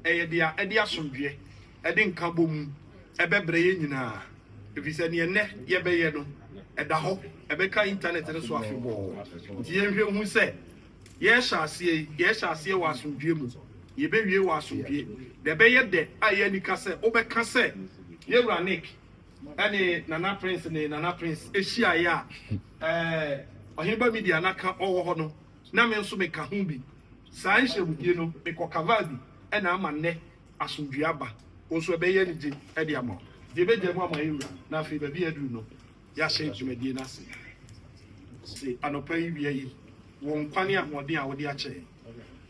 dia e dia somdwe e de nka bom e bebre ye nyina efise ne ene ye beye no e da ho e be ka internet ne so afebo nti ye hwe hu se ye hya asie wa asomdwe mu ye be wie wa asomdwe de be ye de aye ni ka se obeka se ye Ranik ene Nana Prince ehia ya ohimba media naka owo ho no na me nso me ka ho bi saa nhwemdie no me kokava bi ena ama ne asomdwe aba oso be ye ni je e de ama de be je mu ama yura na afi ba bi adu no ya hye dwumadie na se se anopa yi wie yi won kwane ahode a wode a che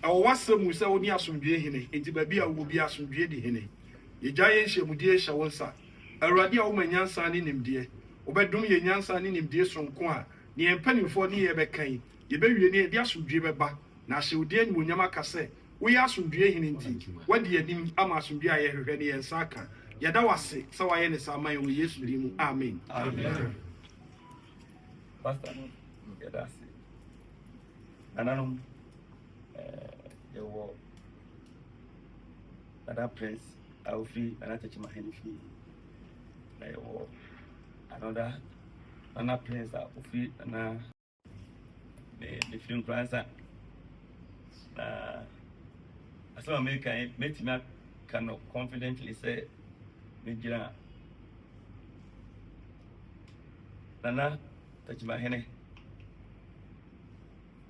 ewo wasemu se woni asomdwe hene enti ba bi a wo bi asomdwe de hene ye gyaye nhwemdie hye wonsa awurade a wo manyansa ne nimdie obedum ye nyansa ne nimdie sonko a ne empanimfo ne ye bekan ye bewie ne de asomdwe beba na hye wode ni wonyama kase wo ye asomdwe hene enti wade yadim ama asomdwe a ye hwehwe ne yensa aka yada wase se waye ne saman wo Yesu dimu amen amen pastor yada se ananum yewo Nana Prince Alfie Nana Techimahene fi na yewo another Nana Prince Alfie na the film Prancer na asama America metima can confidently say Mijira Nana Techimahene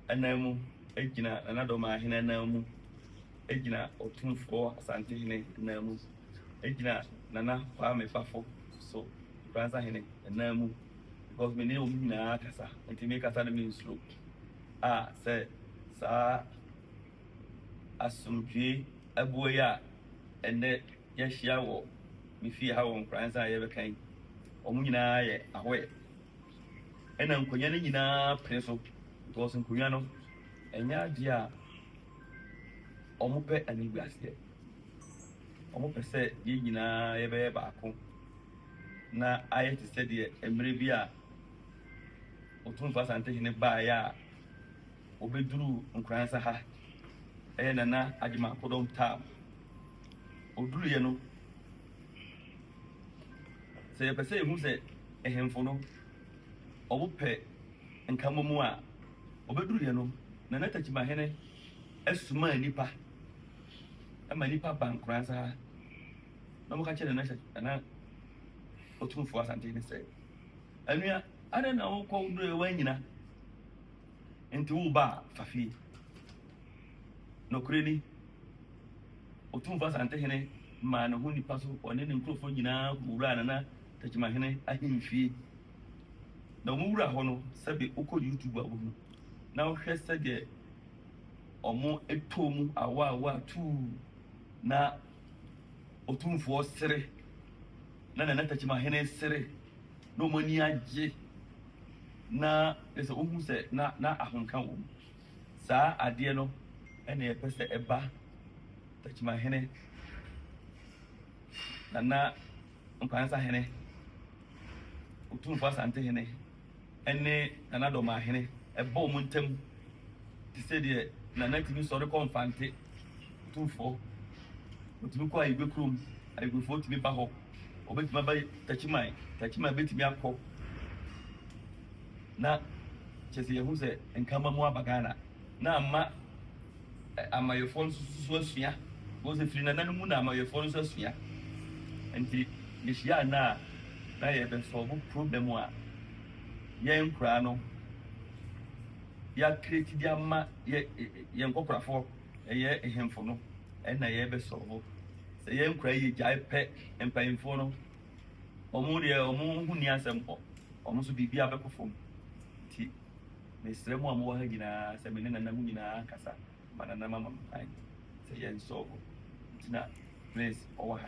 anamu ejina Nana Domahene anamu ejina otumfo asante hene anamu ejina Nana Kwame Fafo so Prancer hene anamu because me ne omu na kasa nti me kasa na me slow say sa asomdwe aboya ene yahia wo me fie ha won Prancer ye bekan omu nyina ye ahoye ena nkonya ne nyina preso because nkonya no enya dia omu pe anigwase omu pe se ye nyina ye be baako na ayete se de emre bi a otumfa asante hene ba ya obeduru Prancer ha Nana Adjuma Kodom Tam oduru ye no se ye pese hu se ehemfo no obupe nkamomu a obeduru ye no Nana Techimahene esuma nipa ama nipa ban Prancer ha no mo ka che na otumfo asante ne se anua ana na wo ko oduru ye wanyina enti wo ba fafi no kreni otumfo asante hene ma na ho nipa so one ne nkrofo nyina wura Nana Techimahene ahemfie na mo wura ho no sebe ukọ YouTube a wo na wo hwẹ sege omo etomu awa tu na otumfo sere na Nana Techimahene sere no mani agye na ese ohu se na ahonka wo saa ade no ene ye pese eba Techimahene Nana Prancer hene otumfo asante hene ene Nana Domahene eba omuntem ti se de Nana timi sori konfante otumfo otimi ko ayigbe krom ayigbefo timi ba ho obetimi ba Techimahene betimi akọ na chese yehu se nkama mu abagana na amayefo so asua go se firi Nana mu na amayefo so asua enti yeshia na ye be solve problem a ye nkura no ya create dia ma ye nkokrafo ye ehemfo no na ye be solve se ye nkura ye jai pe empayimfo no omu hu ni asem omu so bibia be kofom ti mesre mu amu ha gina se me ne Nana mu gina kasa manana mama pai se ye solve tina Prince owa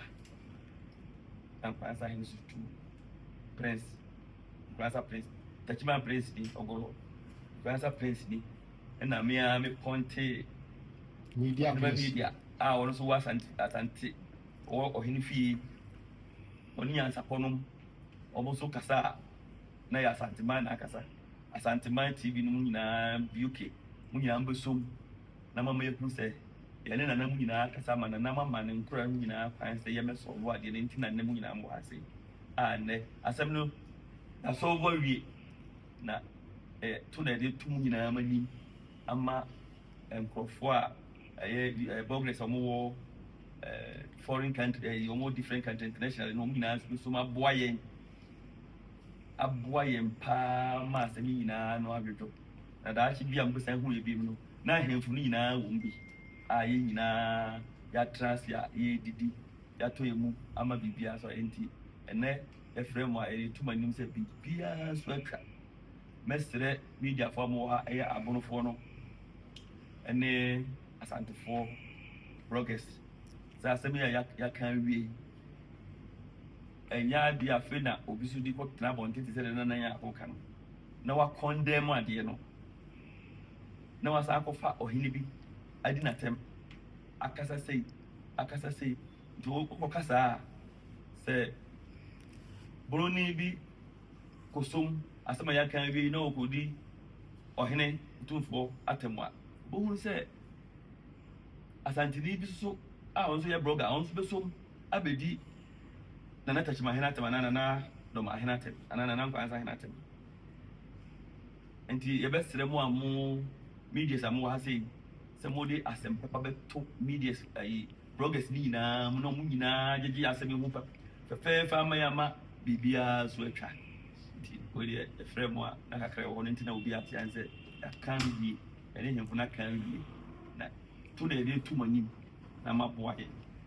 and Prancer hene so tu Prince Techimahene Prince ni ogoro Prancer Prince ni na me ponte media wono so asante o hene fie oni ansa ponom obo so kasa na ya Asanteman na kasa Asanteman TV no nyina UK mu nyina mbesom na mama yeku se yɛne nanam nyinaa kasa ma nanam ama ne nkora no nyinaa kwan sɛ yɛmɛsɔlvo adeɛ no nti nanam nyinaa mbɔ ase a nnɛ asɛm no asɔlvo awie na to na yɛde to mu nyinaa ma nim ama nkurɔfoɔ a ɛyɛ progress a wɔwɔ foreign country wɔwɔ different country international na wɔn nyinaa nso aboa yɛn paa ma asɛm nyinaa no adwodwo na daakye bi a mbɛsan ho yɛ bi no na ahemfo no nyinaa wɔ mu bi a yɛn nyinaa yɛatra ase a yɛdidi yɛatɔ yɛn mu ama biribiara so nti ɛnɛ yɛfrɛ mu a yɛde tum anim sɛ biribiara so atwa mɛsrɛ mediafoɔ a wɔwɔ ha ɛyɛ abonofoɔ no ɛne asantefoɔ bloggers sɛ asɛm yi a yɛaka awie ɛnyɛ adeɛ afei na obi so de kɔtena abɔnten te sɛ deɛ nanan yɛ akoka no na wakɔndɛm adeɛ no na wasa akɔfa ɔhene bi adi n'atɛm akasa sei nti wokɔkasa a sɛ borɔni bi kosom asɛm a yɛaka awie na wɔkɔdi ɔhene ntomfoɔ atɛm a bohunu sɛ asanteni bi so a ɔno nso yɛ blogger ɔno nso bɛsom abɛdi nana takyima ahene atɛm anaa nana dɔm ahene atɛm anaa nana nkwansa ahene atɛm nti yɛbɛsrɛ mu a mo medias a mowɔ ha sei sɛ mode asɛm papa bɛto medias ayi bloggers ni nyinaa mu na ɔmo nyinaa gyegye asɛm yi ho fɛfɛɛfɛ ama yɛ ama biribiara so atwa nti wɔdeɛ yɛfrɛ mu a na kakra wɔ hɔ no nti na obi ate an sɛ yɛaka wie ɛne hemfo no aka wie na to na yɛde to mu anim na maboa yɛ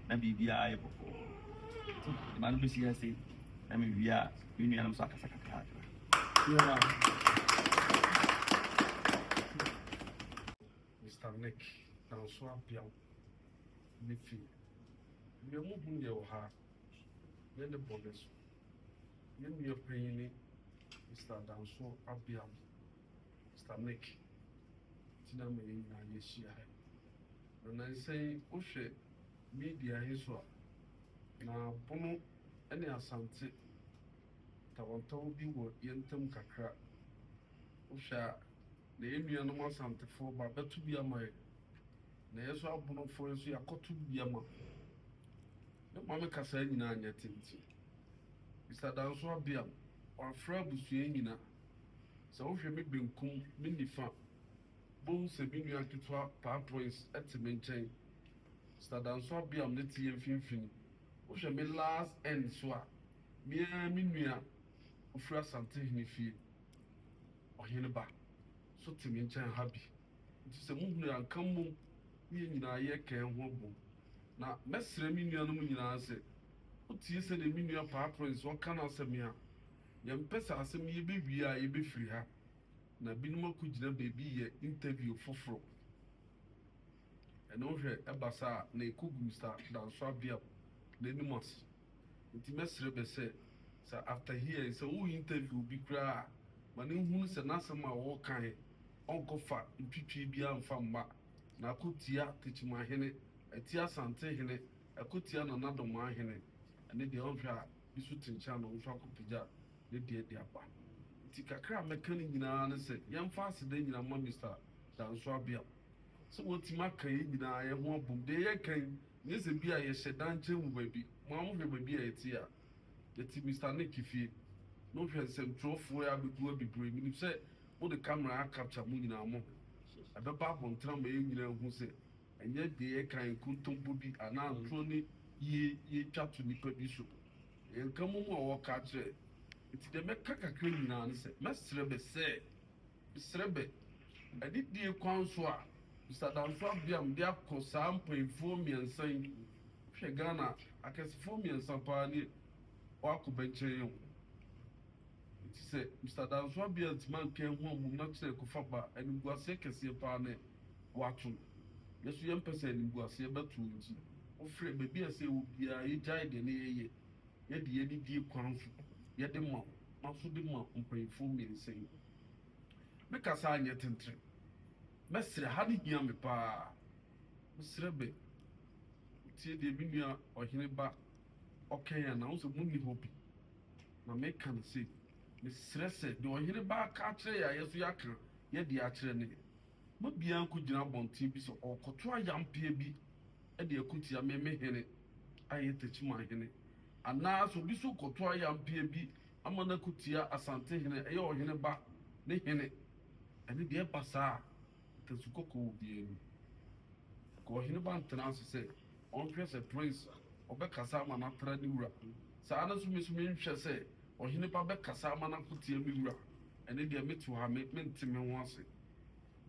na biribiara yɛ bɔkɔɔ ma no bɛsi ha sei na mewie a me nuanom so akasa kakra Mr. Nick, Danso Abiam, Nifi. We are moving your heart. Then the borders. Then we are paying Mr. Danso Abiam, Mr. Nick. Tina me na yesia. And I say, Oshe, media hiswa. Na bono any asante. Tawanto bi wo yentem kakra. Osha. Na enua no asantefo ba betu bi ama na yeso abonofo yeso yakotu bi ama na mama kasa nyina anya tinti Mr. Danso Abiam afra busue nyina sɛ wohwɛ me benkum me nifa bon sɛ bi nua ketwa points etime nkyɛn Mr. Danso Abiam ne tie mfimfini wohwɛ me last end so a me nua ofra asante hinifie ɔhene ba so timi nkyɛn ha bi nti sɛ muhunu anka mmom ne nyinaa yɛ kɛn ho bom na mɛsrɛ me nuanom nyinaa sɛ wotie sɛ de me nua prince wɔka no asɛm a yɛmpɛ sɛ asɛm yɛbɛwie a yɛbɛfiri ha na binom akɔgyina baabi yɛ interview foforɔ ɛne wohwɛ ɛba saa na ɛkɔgu Mr. Danso Abiam n'anim ase nti mɛsrɛ bɛ sɛ after here sɛ wo interview bi koraa ma ne hunu sɛ n'asɛm a wɔkae ɔnkɔfa ntwitwi bi amfa mma na akɔtia Tekyimahene atia Asantehene akɔtia Nanadɔm ahene ɛne deɛ ɔnhwɛ a bi so tenkyɛ na ɔnhwɛ akɔpagya ne deɛ de aba nti kakra a mɛka no nyinaa ne sɛ yɛmfa aseda nyina ma Mr. Danso Abiam sɛ wɔtumi aka yɛ nyinaa yɛ ho abom deɛ yɛkan nyɛ sɛ bi a yɛhyɛ dankyɛn mu baabi mo a mohwɛ baabi a yɛte a yɛte Mr. Nick fie na wohwɛ nsɛmtwerɛfoɔ yɛ abɛgu bebree menim sɛ wode camera capture mu nyinaa mo ɛbɛba abɔntena ma yɛ nyinaa hu sɛ ɛnyɛ deɛ yɛkan nkontompo bi anaa ntoro ne yɛtwa to nnipa bi so yɛnka mu mu a wɔka kyerɛ nti deɛ mɛka kakra nyinaa ne sɛ mɛsrɛ bɛ ɛde die kwan so a Mr. Danso Abiam de akɔ saa mpanyinfoɔ mmiɛnsa yi hwɛ Ghana akɛsefoɔ mmiɛnsa paa ne wakɔ bɛnkyɛn yɛn nti sɛ Mr. Danso Abiam ntoma nkɛn ho amum na kyerɛ kofa ba animguaseɛ kɛseɛ paa ne wato yɛso yɛmpɛ sɛ animguaseɛ bɛto nti wofrɛ baabi a sɛ wɔ biara yɛgyae deɛ ne yɛde yɛde die kwan so yɛde ma maso de ma mpanyinfoɔ mmiɛnsa yi mekasa anyɛ tentene mɛsrɛ ha ne hia me paa mesrɛ bɛ tie deɛ bi nua ɔhene ba ɔkɛn a na wo sɛ munni hɔ bi na meka no sɛ mesrɛ sɛ deɛ ɔhene ba aka akyerɛ yɛ a yɛso yɛaka yɛde akyerɛ ne ma biara nkɔgyina abɔnten bi sɛ ɔkɔto ayampea bi ɛde akutia meme hene ayɛ Tekyima hene anaa so bi so kɔto ayampia bi ama na kutia Asante hene ɛyɛ ɔhene ba ne hene ɛne deɛ ɛba saa tesu kɔkɔ bi enu ko ɔhene ba ntena ase sɛ ɔnhwɛ sɛ prince ɔbɛkasa ama na tra ne wura saa na so mesu menhwɛ sɛ ɔhene ba bɛkasa ama na kutia me wura ɛne deɛ meto ha mente me ho ase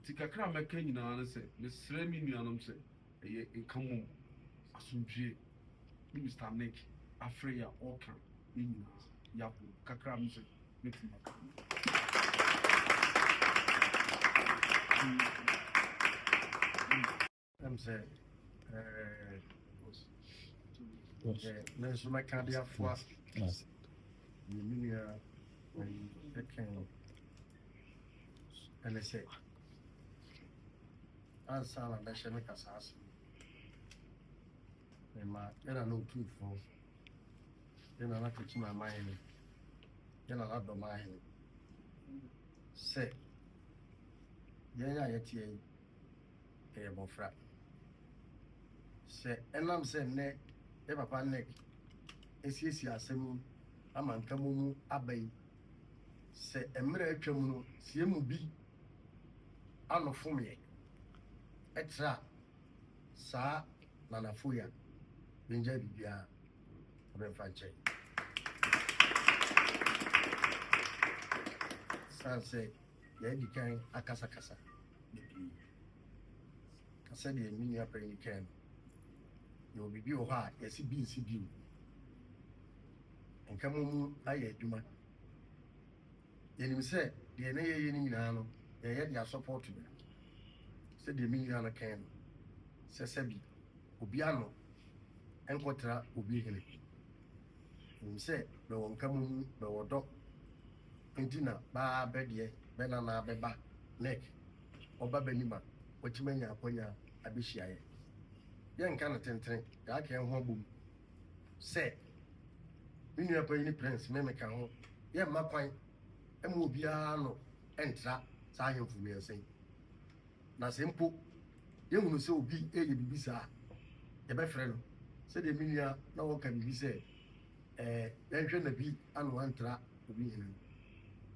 ti kakra mɛka nyinaa ne sɛ mesrɛ me nuanom sɛ ɛyɛ nkamom asomdwie ne Mr. Nick afrɛ ya ɔka ne nyinaa yapo kakra me sɛ meto maka say, there's my cardiac force. Yes. You mean, when they can, and they say, I'm sorry, I should make us ask. And my, then I know too for, then I like to keep my mind, then I love the mind. Say, yeah, yeah, bofra. Say, and I'm saying, ne, papa neck, esisi asemu, amankamu abay. Say, emre chamuno, siemu bi, ano fumye. Etra, sa, nanafuya, binja bibia, aben fanche. San say, ya dikan akasa. Kasa de mini apa ni kan yo bibi o ha yesi bi nsi bi enka mu aye adwuma yenim se de na ye ni nyina no ye dia support bi se de mini ana kan se bi obi ano enkotra obi hene yenim se be won ka mu be wodo entina ba be de be na be ba nek oba benima Ochimenya akonya abihyiaye yenka na tenten ya ka ho bom se minu apanyi prince memeka ho ye makwan emu obia no entra sa ahemfu miensen na sempo ye hunu se obi eye bibisa ye be frɛ no se de minua na wo ka bibi se yenhwe na bi anu antra obi hinu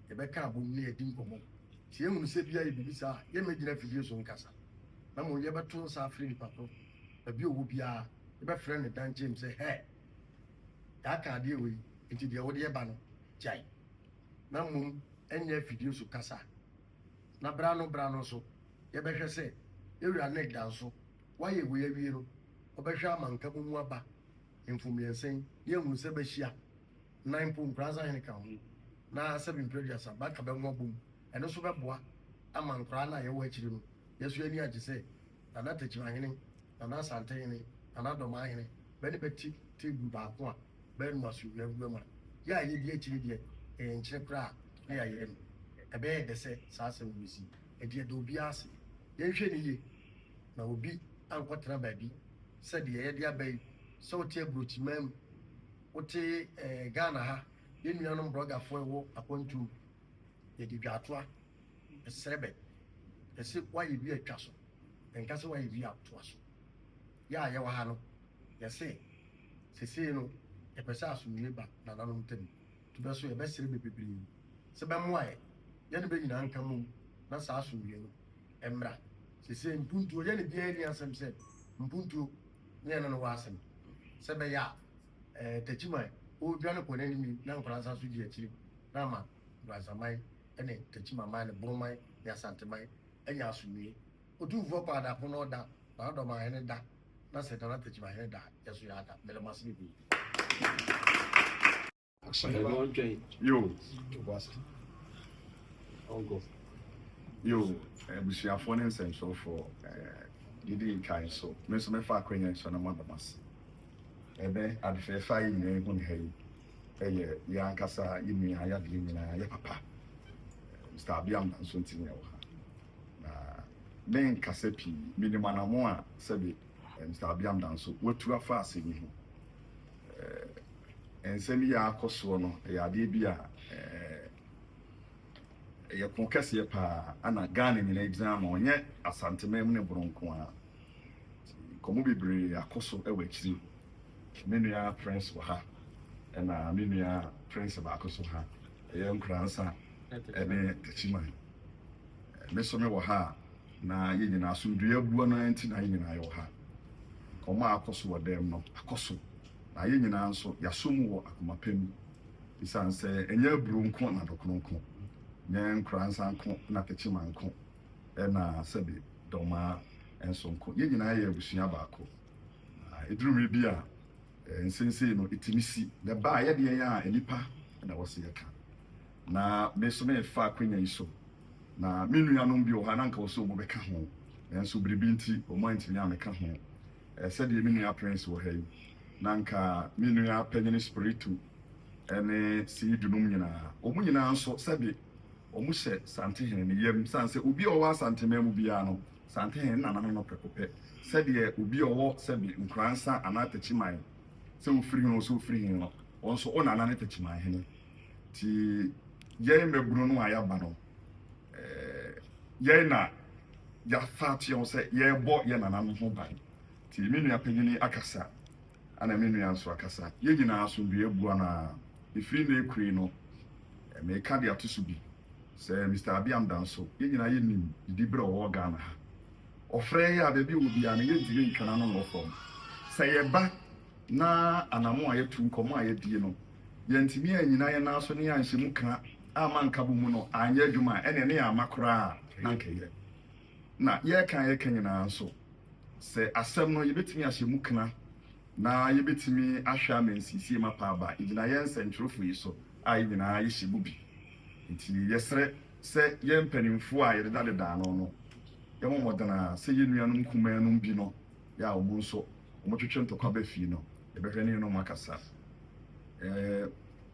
ye be ka bom ne edi nkomo si emu se bia ye bibisa ye megina fidie so nkasa na mo ye beto sa afri papo abi owu bia ye be frɛ ne Dan James say hey ya ka de we enti de wo de ba no jai na mo enye fidie so kasa na bra no so ye be hwɛ se ewura neck dan so wa ye we awie no obɛhwɛ amanka mu aba mfumiensen ye hu se be hia 9 pom praza hen ka ho na 7 previous ba ka be ngobum ɛno so bɛboa ama nkora na yɛwɔ akyiri no yesu ani agye sɛ na Tekyima hene na Asante hene na Dɔma hene bɛne bɛti table baako a bɛnu aso wiawu ma ya yɛ di akyiri deɛ nkyere kora na ya yɛ no ɛbɛyɛ de sɛ saa asɛm bisi ɛde de obi ase yɛhwɛ ne yie na obi ankɔtena baabi sɛ deɛ yɛde abai sɛ wote abrotimam wote Ghana ha yɛnnuanom brɔgafoɔ ɛwɔ akɔntum yɛde dwatoa ɛsrɛbɛ ɛsɛ wayɛ bi atwa so ɛnka sɛ wayɛ bi atoa so yɛ a yɛwɔ ha no yɛse sesei no yɛpɛ sɛ asomdwie ba nananom ntam tubɛ so yɛbɛsrɛ bebree sɛ bɛmmoa yɛne bɛnyina nka mom na saa asomdwie no ɛmmra sesei mpuntuo yɛne biara ni asɛm sɛ mpuntuo ne ɛno no wɔ asɛm sɛ bɛyɛ a Tekyima ɔdwa no kɔ n'anim na nkora nsa so di akyiri na ama Brazaman ene Tekyima man ne Boman ne Asante man enya asomdwie otumfo pa da pono da na Dɔma hene da na sɛ na Tekyima hene da yeso ya da mele masini bi yo yo busuafo ne nsɛnkyerɛfo didi nkan so me so me fa akwanya so na madamas ebe adefefa yi nyina hu ne ha yi ɛyɛ yɛ ankasa yɛ nua yɛ de nyina yɛ papa Mr. Abiam nso ntimi wɔ ha na ben kasa pii minimanamo a sɛbe Mr. Abiam nso watu afa asɛmi ho ensɛm yɛ akɔsoɔ no ɛyɛ adeɛ bi a ɛyɛ konkɛseɛ paa ana Ghana nyina gyina ma ɔnyɛ Asante mam ne Bronko a nkɔmmɔ bebree akɔ so wɔ akyiri me nua prince wɔ ha ɛna me nua prince baako so ha ɛyɛ Nkoransa ɛne Tachiman me so me wɔ ha na yɛ nyinaa so dua bua no nti na yɛ nyinaa yɛ wɔ ha nkɔmmɔ akɔ so wɔ dɛm no akɔ so na yɛ nyinaa nso yɛasom wɔ akomapam ɛsiane sɛ ɛnyɛ aburo nko na dɔkono nko nyɛ Nkoransa nko na Tachiman nko ɛna sɛbi dɔma nso nko yɛ nyinaa yɛ abusua baako ɛdurumi bi a nsensei no ɛtumi si na ba yɛde yɛn a nipa na wɔse yɛka na me so me fa akwanya yi so na me nuanom bi wɔ ha na nka wɔ so mo bɛka ho nanso biribi nti ɔmo antimi ameka ho sɛdeɛ me nua prince wɔ ha yi na nka me nua panyini spiritu ɛne sii dunum nyinaa ɔmo nyinaa nso sɛbi ɔmo hyɛ santehene ne yam sanse obi a ɔwɔ asantema mu biara no santehene na nana no pɛkɔpɛ sɛdeɛ obi a ɔwɔ sɛbi Nkoransa anaa Tachiman sɛ ofiri no so ofiri no wɔn so ɔna nana Tachiman hene ti yɛn mɛbunu no a yɛaba no yɛn na yɛafa ateɛ sɛ yɛrebɔ yɛn nana no ho ban ti me nua panyini akasa ana me nua nso akasa yɛn nyinaa so dua bua na efiri na ekuri no mɛka de ato so bi sɛ Mr. Abiam Danso yɛn nyinaa yɛnim didi berɛ ɔwɔ Ghana ha ɔfrɛ yɛ a baabi wɔ bia no yɛntumi ntwana no wɔ fam sɛ yɛba na anamo a yɛtu nkɔmmɔ a yɛdie no yɛntumi a nyinaa yɛ naso ne yɛanhyɛ mu ka ama nka bo mu no anyɛ adwuma a ɛne ne yɛ ama koraa na nkɛyɛ na yɛka nyinaa nso sɛ asɛm no yɛbɛtumi ahyɛ mu kana na yɛbɛtumi ahwɛ ama nsiesie ma paaba ɛgyina yɛn nsɛntwerɛfo yi so a yɛ nyinaa yɛhyɛ mu bi nti yɛsrɛ sɛ yɛn mpanimfoɔ a yɛdedadeda no no yɛwɔ mmɔdena sɛ yɛn nuanom kumaa bi no yɛ a ɔmo nso ɔmo twetwe ntɔkwa ba fie no yɛbɛhwɛ ne nom akasa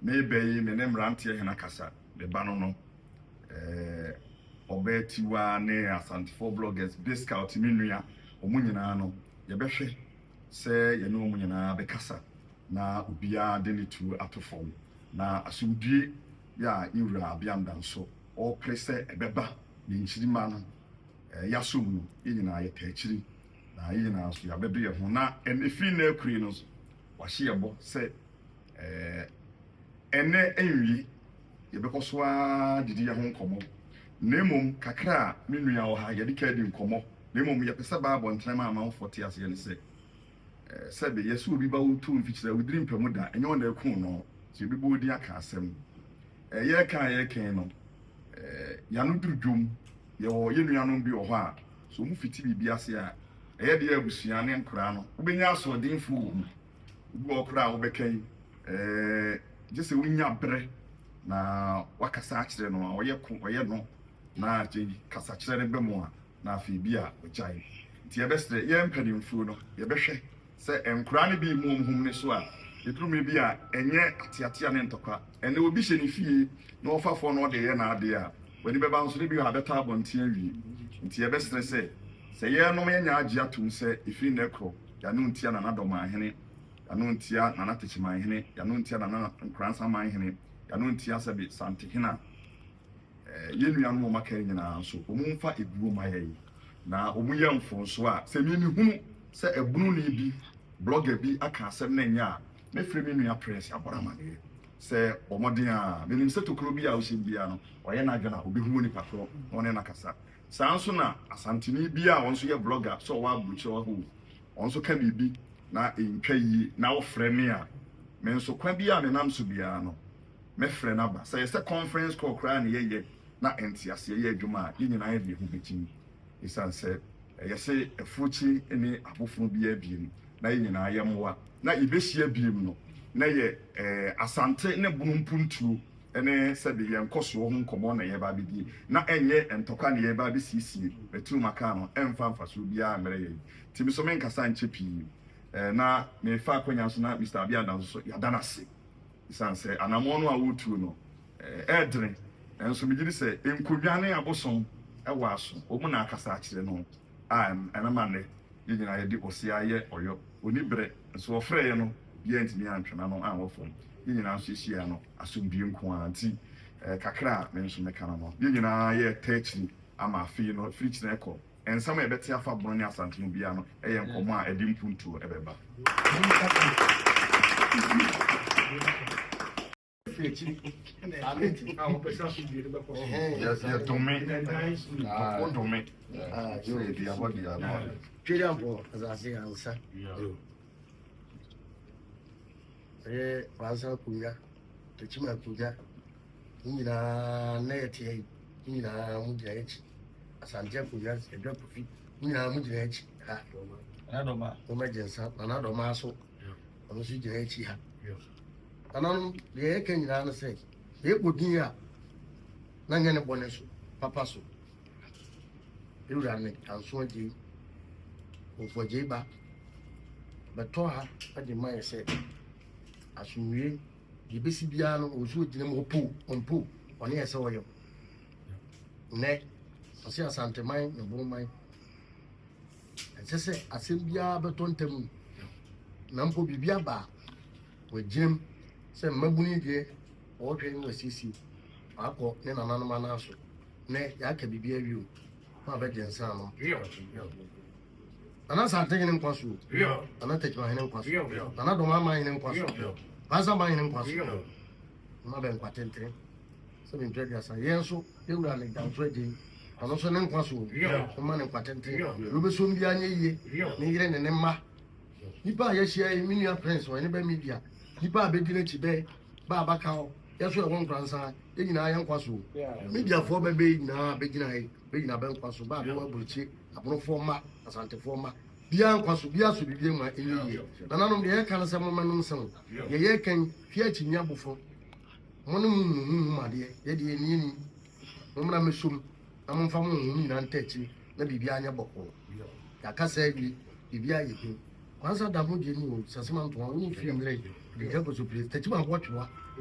mebɛyi me ne mmeranteɛ hena kasa beba no ɔbɛɛ tiwa ne asantefoɔ bloggers Biscout me nua ɔmo nyinaa no yɛbɛhwɛ sɛ yɛne ɔmo nyinaa bɛkasa na obiara de ne tuo ato fam na asomdue yɛ a Nwura Abiam Danso ɔpere sɛ ɛbɛba ne nkyirima no yɛasom no yɛ nyinaa yɛta akyiri na yɛ nyinaa so yɛabɛdo yɛ ho na ɛfiri na akuri no so wahye yɛbɔ sɛ ɛnɛ ɛnwie yɛbɛkɔ so a didi yɛ ho nkɔmmɔ na mmom kakra a me nua wɔ ha yɛde ka di nkɔmmɔ na mmom yɛpɛ sɛ baa abɔntene ma amanfoɔ te aseɛ ne sɛ sɛbe yɛsɛ obi ba wotu mfikyira wodiri mpamu da ɛnyɛ ɔna aku no sɛ obi bɔ odi aka asɛm yɛkan no yɛano duru dwom yɛwɔ yɛ nuanom bi wɔ hɔ a so mu fiti biribi ase a ɛyɛ deɛ abusua ne nkoraa no wobɛnya asoɔdenfo wɔ mu obi wɔ koraa a wobɛkan gye sɛ wonya berɛ na wakasa akyerɛ no a ɔyɛ no na agye kasa kyerɛ no bɛ mu a na afei bi a ɔgyae nti yɛbɛsrɛ yɛn mpanimfuo no yɛbɛhwɛ sɛ nkoraa no bi mu ɔmhom ne so a yɛdurumi bi a ɛnyɛ ateatea ne ntɔkwa ɛnɛ obi hyɛ ne fie na ɔfafoɔ no ɔde yɛ n'ade a wani bɛba nso ne bi a bɛta abɔnten awie nti yɛbɛsrɛ sɛ yɛnom yɛnya agye atom sɛ ɛfiri na ɛkorɔ yɛano ntia Nana Dɔma hene yɛano ntia Nana Tachiman hene yɛano ntia Nana Nkoransa man hene yɛano ntia sɛbe Santehene yɛn nuanom ɔmo aka nyinaa nso ɔmo mfa ebuo ma yɛn na ɔmo yɛ mfonso a sɛ me hunu sɛ ebunu ne bi blogger bi aka asɛm na nya a mefrɛ me nua press abɔramane sɛ ɔmɔden a menim sɛ tokuro bi a wohyɛ bia no ɔyɛ n'adwene a obɛhu nipa korɔ na ɔne nakasa saa nso na asanteni bi a ɔno nso yɛ blogger sɛ ɔwɔ aburukyerɛ hɔ ɔno nso ka biribi na ɛntwa yie na wofrɛ me a me nso kwa bi a menam so biara no mɛfrɛ no aba sɛ yɛsɛ conference call koraa ne yɛyɛ na ɛnte aseɛ yɛ adwuma a yɛ nyinaa yɛde ho bɛkyim ɛsiane sɛ yɛsɛ afuokyi ne aboforo biara biem na yɛ nyinaa yɛmmoa na yɛbɛhyia biem no na yɛ asante ne bunumpuntuo ne sɛde yɛn nkɔsoɔ ho nkɔmmɔ na yɛba bɛdie na ɛnyɛ ntɔkwa ne yɛba bɛsiesie bɛturu maka no ɛmfa mfasoɔ biara mmerɛ yɛn nti me so menkasa nkyɛ pii na mefa akwanya so na Mr. Abiam Danso so yɛada no ase ɛsiane sɛ anammɔ no a wɔretuo no ɛɛdene nso megyere sɛ nkonnwa ne abosom ɛwɔ aso ɔmu na akasa akyerɛ no a ɛnama nnɛ yɛ nyinaa yɛde ɔsea yɛ ɔyɔ ɔni berɛ nso wɔfrɛeɛ no biara ntumi antwena no a wɔfam yɛ nyinaa nso ahyia no asomdue nko a nti kakra a me nso mɛka no no yɛ nyinaa yɛ ta akyiri ama afei no afiri kyerɛ ɛkɔ ensam ebete afa broni asante no bia no eye nkomo a edi mpuntu ebeba Yes, to me. To me. as I say, answer. Answer Kuya, the Chima Kuya, Nina Neti, Nina Mujach, Santa Kuya, a drop of feet, Nina Mujach, Adoma. emergency, another muscle, and she Jachi. Anon the Ken Yana say, it would be a Nangana Bonesu, Papaso. You ran it and so you for Jeba, but Toha, at the Maya said, as you read, the Bissibiano was with them on poo, on here saw you. Nay, I see a Santa Mine, the bone mine. And say, I said, Bia, but don't tell me. Nampo Bibiaba with Jim. Sɛ mmabuni deɛ ɔhwɛ no asisi akɔ ne nananom anaso ne yɛaka biribi awie o na abɛgye nsa no nana sante hene nkwa so nana takima hene nkwa so nana dɔm ama hene nkwa so bansa ma hene nkwa so na bɛ nkwa tenten sɛ bɛntwa aduasa yɛn nso yɛwura ne danso agye ɔno nso ne nkwa so ma ne nkwa tenten wobɛsom bia nyɛ yie ne yere ne ne mma nipa a yɛahyia yi me nua prince ɔne bɛ media nipa a bɛdi n'akyi bɛ ba abaka hɔ yɛso ɛwɔ nkransa yɛ nyinaa yɛ nkwa so mediafoɔ bɛbɛ nyinaa bɛgyina ha bɛgyina bɛ nkwa so ba abɛwɔ aburukyi aborofoɔ mma asantefoɔ mma bia nkwa so bia so bibie ma ɛnyɛ yie nananom deɛ yɛka no sɛ moma nom sɛm yɛyɛ kan fie akyi nya bofo mo ne mu madeɛ yɛde yɛnieni mommra mɛsom na momfa mo honhom nyinaa nta akyi na biribia nyɛ bɔkɔɔ yɛaka sɛ awie biribia yɛ pin kwansa da mo gye ni o sasema ntoa wo fie mmerɛ Because of please, take my watch.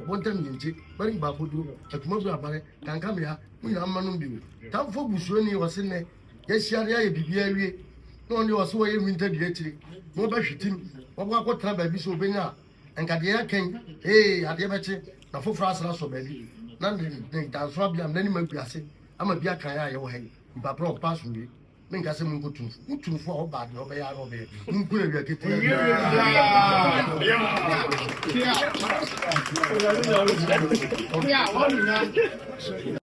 One time in Jake, very babudu, at Mobu Abare, Tancamia, we are Manumbu. Tam for Busoni was in there. Yes, Sharia, Bibi, no only was away winter directly. No bash him, what trouble be so bena, and Kadia came, hey, at the Abache, the 4 francs or belly. None of the Swabia and many may be assay. I'm a Biakaya, your head, if I brought pass me. Minka se mungu tu for bad no be arobe mungu le kete ya